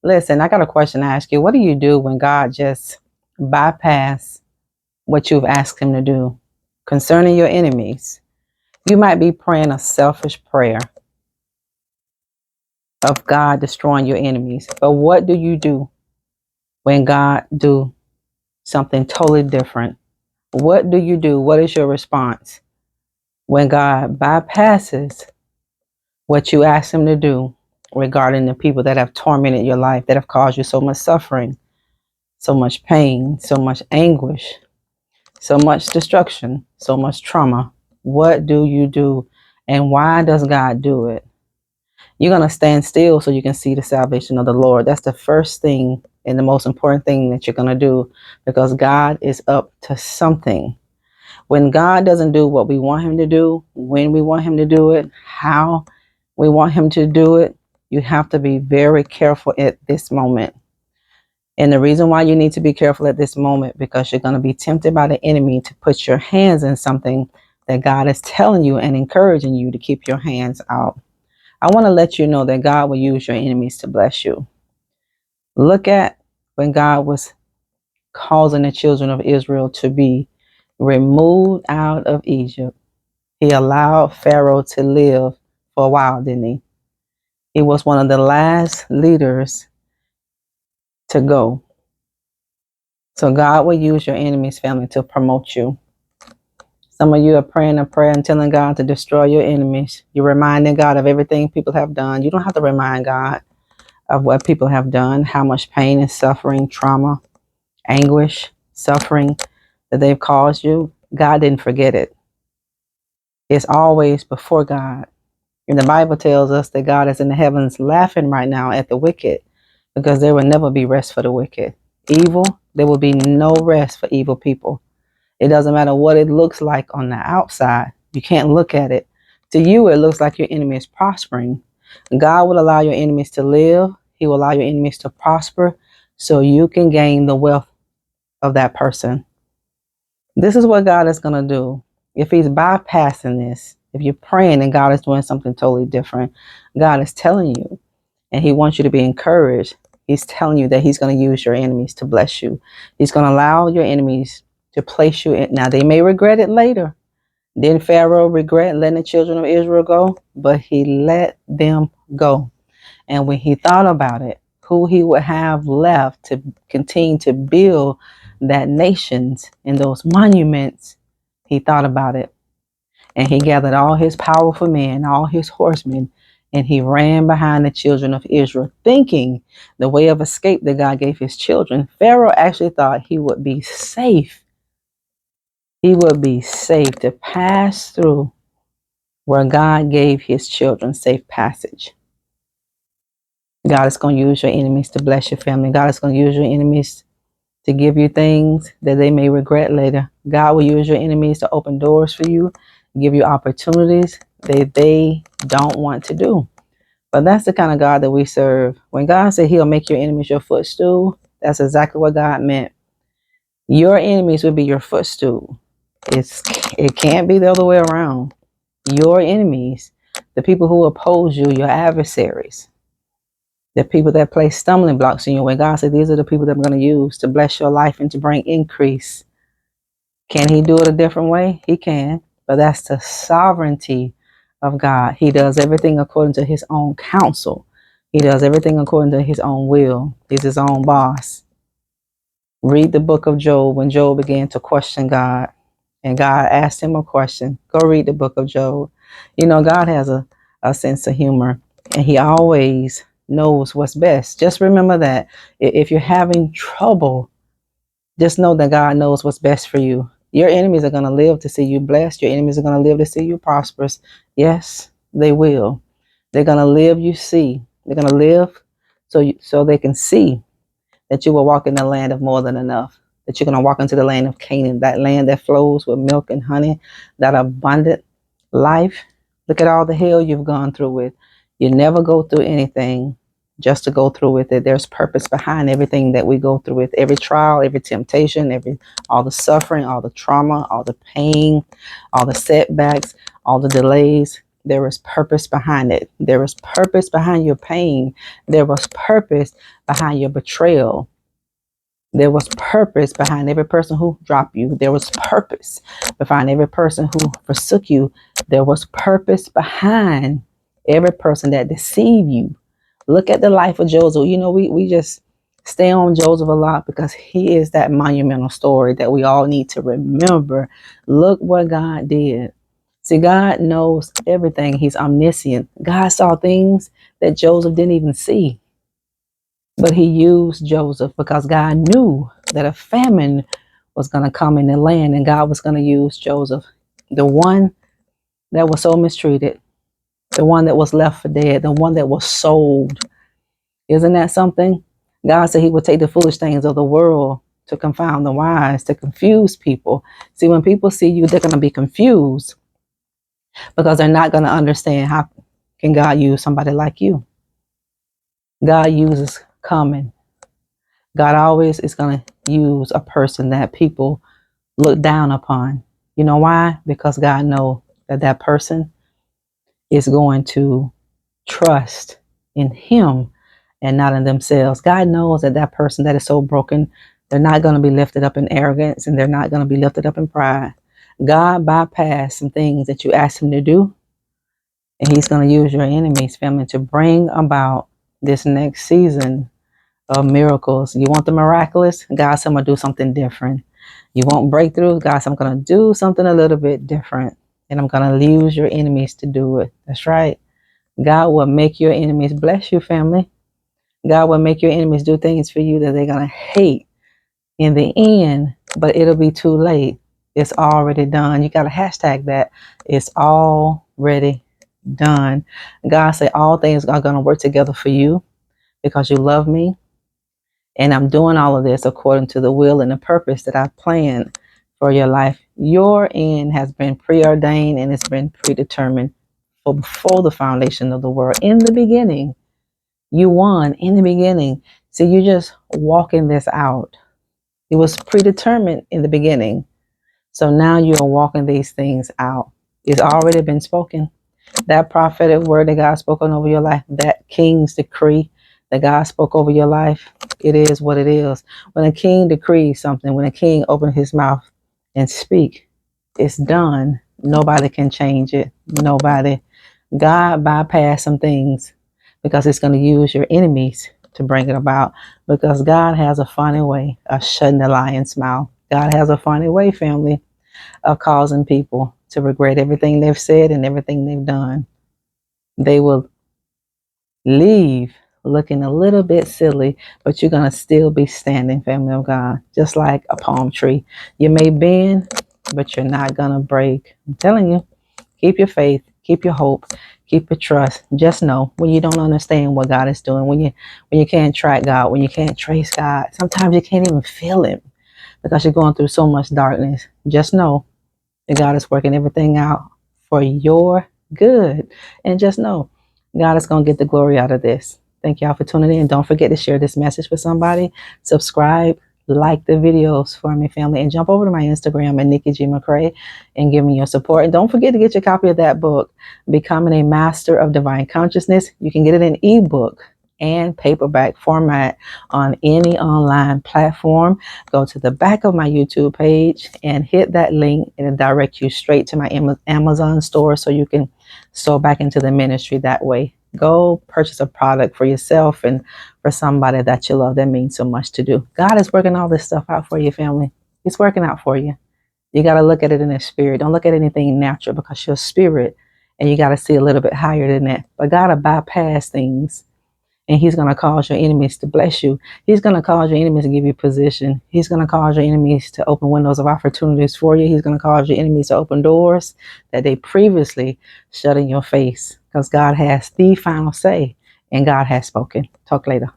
Listen, I got a question to ask you. What do you do when God just bypass what you've asked him to do concerning your enemies? You might be praying a selfish prayer of God destroying your enemies. But what do you do when God do something totally different? What do you do? What is your response when God bypasses what you asked him to do regarding the people that have tormented your life, that have caused you so much suffering, so much pain, so much anguish, so much destruction, so much trauma? What do you do? And why does God do it? You're going to stand still so you can see the salvation of the Lord. That's the first thing and the most important thing that you're going to do, because God is up to something. When God doesn't do what we want him to do, when we want him to do it, how we want him to do it, you have to be very careful at this moment. And the reason why you need to be careful at this moment, because you're going to be tempted by the enemy to put your hands in something that God is telling you and encouraging you to keep your hands out. I want to let you know that God will use your enemies to bless you. Look at when God was causing the children of Israel to be removed out of Egypt. He allowed Pharaoh to live for a while, didn't he? He was one of the last leaders to go. So God will use your enemies, family, to promote you. Some of you are praying a prayer and telling God to destroy your enemies. You're reminding God of everything people have done. You don't have to remind God of what people have done, how much pain and suffering, trauma, anguish, suffering that they've caused you. God didn't forget it. It's always before God. And the Bible tells us that God is in the heavens laughing right now at the wicked, because there will never be rest for the wicked. Evil, there will be no rest for evil people. It doesn't matter what it looks like on the outside. You can't look at it. To you, it looks like your enemy is prospering. God will allow your enemies to live. He will allow your enemies to prosper so you can gain the wealth of that person. This is what God is going to do. If he's bypassing this, if you're praying and God is doing something totally different, God is telling you, and he wants you to be encouraged. He's telling you that he's going to use your enemies to bless you. He's going to allow your enemies to place you in. Now, they may regret it later. Didn't Pharaoh regret letting the children of Israel go? But he let them go. And when he thought about it, who he would have left to continue to build that nations and those monuments, he thought about it. And he gathered all his powerful men, all his horsemen, and he ran behind the children of Israel, thinking the way of escape that God gave his children. Pharaoh actually thought he would be safe. He would be safe to pass through where God gave his children safe passage. God is going to use your enemies to bless your family. God is going to use your enemies to give you things that they may regret later. God will use your enemies to open doors for you, give you opportunities that they don't want to do. But that's the kind of God that we serve. When God said he'll make your enemies your footstool, that's exactly what God meant. Your enemies will be your footstool. It can't be the other way around. Your enemies, the people who oppose you, your adversaries, the people that place stumbling blocks in your way. God said, these are the people that I'm going to use to bless your life and to bring increase. Can he do it a different way? He can, but that's the sovereignty of God. He does everything according to his own counsel. He does everything according to his own will. He's his own boss. Read the book of Job when Job began to question God, and God asked him a question. Go read the book of Job. You know, God has a sense of humor, and he always knows what's best. Just remember that. If you're having trouble, just know that God knows what's best for you. Your enemies are going to live to see you blessed. Your enemies are going to live to see you prosperous. Yes, they will. They're going to live, you see. They're going to live so they can see that you will walk in the land of more than enough, that you're going to walk into the land of Canaan, that land that flows with milk and honey, that abundant life. Look at all the hell you've gone through with. You never go through anything just to go through with it. There's purpose behind everything that we go through with. Every trial, every temptation, all the suffering, all the trauma, all the pain, all the setbacks, all the delays. there is purpose behind it. There is purpose behind your pain. There was purpose behind your betrayal. There was purpose behind every person who dropped you. There was purpose behind every person who forsook you. There was purpose behind every person that deceived you. Look at the life of Joseph. You know, we just stay on Joseph a lot because he is that monumental story that we all need to remember. Look what God did. See, God knows everything. He's omniscient. God saw things that Joseph didn't even see. But he used Joseph because God knew that a famine was going to come in the land, and God was going to use Joseph, the one that was so mistreated, the one that was left for dead, the one that was sold. Isn't that something? God said he would take the foolish things of the world to confound the wise, to confuse people. See, when people see you, they're going to be confused because they're not going to understand how can God use somebody like you. God uses common. God always is going to use a person that people look down upon. You know why? Because God knows that that person is going to trust in him and not in themselves. God knows that that person that is so broken, they're not going to be lifted up in arrogance, and they're not going to be lifted up in pride. God bypassed some things that you asked him to do, and he's going to use your enemies, family, to bring about this next season of miracles. You want the miraculous? God said, I'm going to do something different. You want breakthroughs? God said, I'm going to do something a little bit different, and I'm going to use your enemies to do it. That's right. God will make your enemies bless you, family. God will make your enemies do things for you that they're going to hate in the end, but it'll be too late. It's already done. You got to hashtag that. It's already done. God said all things are going to work together for you because you love me. And I'm doing all of this according to the will and the purpose that I've planned for your life. Your end has been preordained and it's been predetermined before the foundation of the world. In the beginning, you won in the beginning. So you're just walking this out. It was predetermined in the beginning. So now you're walking these things out. It's already been spoken. That prophetic word that God spoken over your life, that king's decree that God spoke over your life, it is what it is. When a king decrees something, when a king opens his mouth and speak, it's done. Nobody can change it. Nobody. God bypassed some things because it's going to use your enemies to bring it about, because God has a funny way of shutting the lion's mouth. God has a funny way, family, of causing people to regret everything they've said and everything they've done. They will leave looking a little bit silly, but you're going to still be standing, family of God, just like a palm tree. You may bend, but you're not going to break. I'm telling you, keep your faith, keep your hope, keep your trust. Just know when you don't understand what God is doing, when you can't track God, when you can't trace God, sometimes you can't even feel him because you're going through so much darkness. Just know that God is working everything out for your good. And just know God is going to get the glory out of this. Thank y'all for tuning in. Don't forget to share this message with somebody. Subscribe, like the videos for me, family, and jump over to my Instagram at Nikki McCray and give me your support. And don't forget to get your copy of that book, Becoming a Master of Divine Consciousness. You can get it in ebook and paperback format on any online platform. Go to the back of my YouTube page and hit that link, and it'll direct you straight to my Amazon store so you can sow back into the ministry that way. Go purchase a product for yourself and for somebody that you love. That means so much to do. God is working all this stuff out for you, family. He's working out for you. You got to look at it in the spirit. Don't look at anything natural because you're spirit and you got to see a little bit higher than that. But God will bypass things. And he's going to cause your enemies to bless you. He's going to cause your enemies to give you position. He's going to cause your enemies to open windows of opportunities for you. He's going to cause your enemies to open doors that they previously shut in your face, because God has the final say and God has spoken. Talk later.